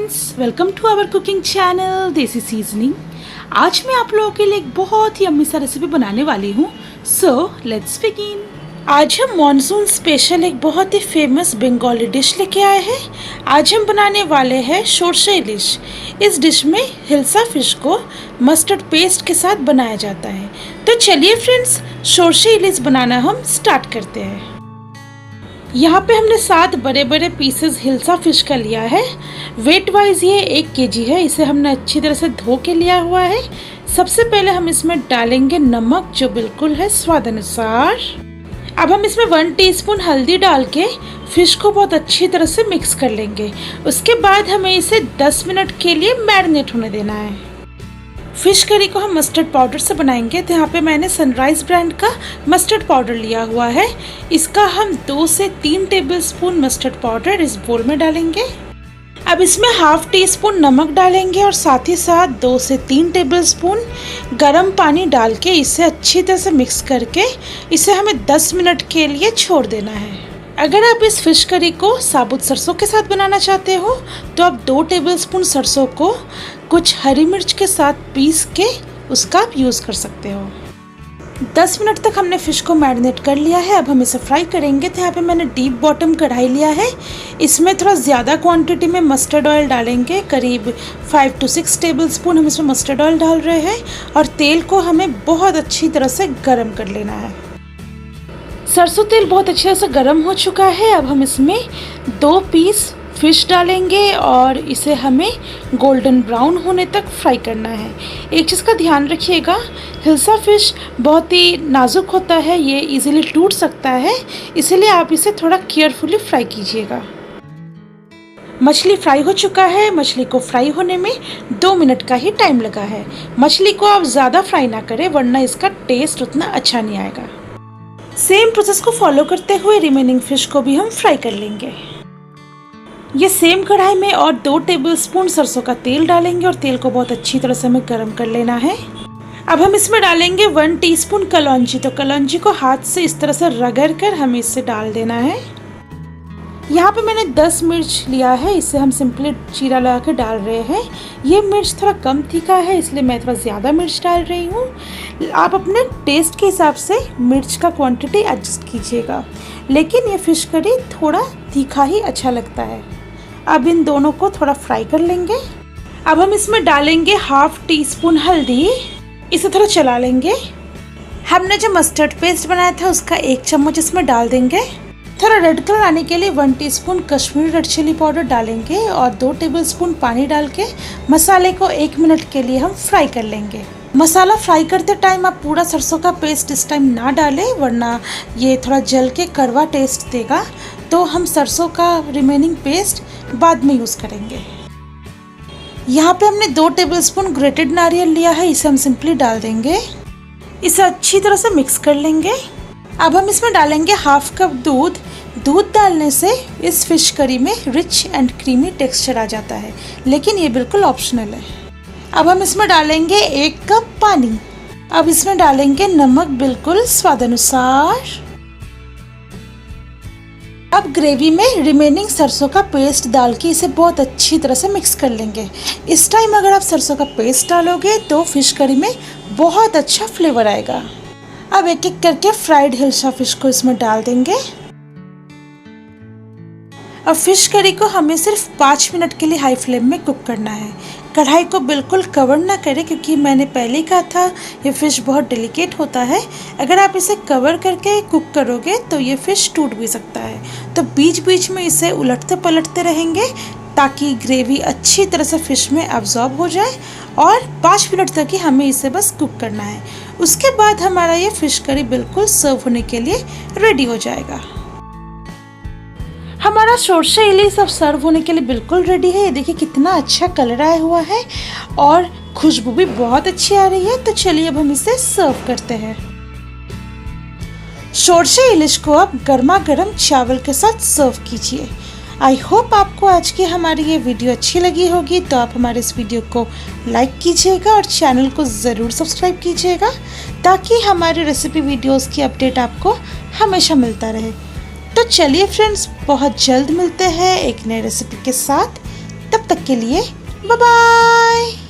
Friends, welcome to our cooking channel desi seasoning. आज मैं आप लोगों के लिए एक बहुत ही यम्मी सा रेसिपी बनाने वाली हूँ। So let's begin. आज हम मॉनसून स्पेशल एक बहुत ही फेमस बंगाली डिश लेके आए हैं। आज हम बनाने वाले हैं सॉर्से इलिश। इस डिश में हिल्सा फिश को मस्टर्ड पेस्ट के साथ बनाया जाता है। तो चलिए फ्रेंड्स, सॉर्से इलिश बनाना हम स्टार्ट करते हैं। यहाँ पे हमने 7 बड़े बड़े पीसेस हिल्सा फिश का लिया है। वेट वाइज ये 1 kg है। इसे हमने अच्छी तरह से धो के लिया हुआ है। सबसे पहले हम इसमें डालेंगे नमक, जो बिल्कुल है स्वाद अनुसार। अब हम इसमें 1 टीस्पून हल्दी डाल के फिश को बहुत अच्छी तरह से मिक्स कर लेंगे। उसके बाद हमें इसे 10 मिनट के लिए मैरिनेट होने देना है। फिश करी को हम मस्टर्ड पाउडर से बनाएंगे, तो यहाँ पे मैंने सनराइज ब्रांड का मस्टर्ड पाउडर लिया हुआ है। इसका हम 2 से 3 टेबलस्पून मस्टर्ड पाउडर इस बोल में डालेंगे। अब इसमें ½ टीस्पून नमक डालेंगे और साथ ही साथ 2 से 3 टेबलस्पून गर्म पानी डाल के इसे अच्छी तरह से मिक्स करके इसे हमें 10 मिनट के लिए छोड़ देना है। अगर आप इस फिश करी को साबुत सरसों के साथ बनाना चाहते हो तो आप 2 टेबलस्पून सरसों को कुछ हरी मिर्च के साथ पीस के उसका आप यूज़ कर सकते हो। 10 मिनट तक हमने फ़िश को मैरिनेट कर लिया है। अब हम इसे फ्राई करेंगे। तो यहाँ पे मैंने डीप बॉटम कढ़ाई लिया है। इसमें थोड़ा ज़्यादा क्वांटिटी में मस्टर्ड ऑयल डालेंगे। करीब 5 से 6 टेबलस्पून हम इसमें मस्टर्ड ऑयल डाल रहे हैं और तेल को हमें बहुत अच्छी तरह से गर्म कर लेना है। सरसों तेल बहुत अच्छी तरह से गर्म हो चुका है। अब हम इसमें 2 पीस फिश डालेंगे और इसे हमें गोल्डन ब्राउन होने तक फ्राई करना है। एक चीज़ का ध्यान रखिएगा, हिल्सा फिश बहुत ही नाजुक होता है, ये इजीली टूट सकता है, इसलिए आप इसे थोड़ा केयरफुली फ्राई कीजिएगा। मछली फ्राई हो चुका है। मछली को फ्राई होने में 2 मिनट का ही टाइम लगा है। मछली को आप ज़्यादा फ्राई ना करें, वरना इसका टेस्ट उतना अच्छा नहीं आएगा। सेम प्रोसेस को फॉलो करते हुए रिमेनिंग फिश को भी हम फ्राई कर लेंगे। ये सेम कढ़ाई में और 2 टेबलस्पून सरसों का तेल डालेंगे और तेल को बहुत अच्छी तरह से हमें गर्म कर लेना है। अब हम इसमें डालेंगे 1 टीस्पून कलौंजी। तो कलौंजी को हाथ से इस तरह से रगड़ कर हमें इसे डाल देना है। यहाँ पे मैंने 10 मिर्च लिया है, इसे हम सिंपली चीरा लगा कर डाल रहे हैं। ये मिर्च थोड़ा कम तीखा है, इसलिए मैं थोड़ा ज़्यादा मिर्च डाल रही हूँ। आप अपने टेस्ट के हिसाब से मिर्च का क्वांटिटी एडजस्ट कीजिएगा, लेकिन ये फिश करी थोड़ा तीखा ही अच्छा लगता है। अब इन दोनों को थोड़ा फ्राई कर लेंगे। अब हम इसमें डालेंगे ½ टीस्पून हल्दी। इसे थोड़ा चला लेंगे। हमने जो मस्टर्ड पेस्ट बनाया था उसका 1 चम्मच इसमें डाल देंगे। थोड़ा रेड कलर आने के लिए 1 teaspoon Kashmiri red chilli powder डालेंगे और 2 टेबलस्पून पानी डाल के मसाले को 1 मिनट के लिए हम फ्राई कर लेंगे। मसाला फ्राई करते टाइम आप पूरा सरसों का पेस्ट इस टाइम ना डालें, वरना ये थोड़ा जल के कड़वा टेस्ट देगा। तो हम सरसों का रिमेनिंग पेस्ट बाद में यूज़ करेंगे। यहाँ पे हमने 2 टेबलस्पून ग्रेटेड नारियल लिया है, इसे हम सिंपली डाल देंगे। इसे अच्छी तरह से मिक्स कर लेंगे। अब हम इसमें डालेंगे ½ कप दूध। दूध डालने से इस फिश करी में रिच एंड क्रीमी टेक्सचर आ जाता है, लेकिन ये बिल्कुल ऑप्शनल है। अब हम इसमें डालेंगे 1 कप पानी। अब इसमें डालेंगे नमक बिल्कुल स्वाद अनुसार। अब ग्रेवी में रिमेनिंग सरसों का पेस्ट डाल के इसे बहुत अच्छी तरह से मिक्स कर लेंगे। इस टाइम अगर आप सरसों का पेस्ट डालोगे तो फिश करी में बहुत अच्छा फ्लेवर आएगा। अब एक एक करके फ्राइड हिल्सा फिश को इसमें डाल देंगे। अब फिश करी को हमें सिर्फ 5 मिनट के लिए हाई फ्लेम में कुक करना है। कढ़ाई को बिल्कुल कवर ना करें, क्योंकि मैंने पहले ही कहा था ये फ़िश बहुत डेलिकेट होता है। अगर आप इसे कवर करके कुक करोगे तो ये फ़िश टूट भी सकता है। तो बीच बीच में इसे उलटते पलटते रहेंगे ताकि ग्रेवी अच्छी तरह से फ़िश में अब्जॉर्ब हो जाए, और 5 मिनट तक ही हमें इसे बस कुक करना है। उसके बाद हमारा ये फ़िश करी बिल्कुल सर्व होने के लिए रेडी हो जाएगा। हमारा सॉर्से इलिश अब सर्व होने के लिए बिल्कुल रेडी है। ये देखिए कितना अच्छा कलर आया हुआ है और खुशबू भी बहुत अच्छी आ रही है। तो चलिए अब हम इसे सर्व करते हैं। सॉर्से इलिश को आप गर्मा गर्म चावल के साथ सर्व कीजिए। आई होप आपको आज की हमारी ये वीडियो अच्छी लगी होगी। तो आप हमारे इस वीडियो को लाइक कीजिएगा और चैनल को ज़रूर सब्सक्राइब कीजिएगा, ताकि हमारे रेसिपी वीडियोस की अपडेट आपको हमेशा मिलता रहे। तो चलिए फ्रेंड्स, बहुत जल्द मिलते हैं एक नए रेसिपी के साथ। तब तक के लिए बाय बाय।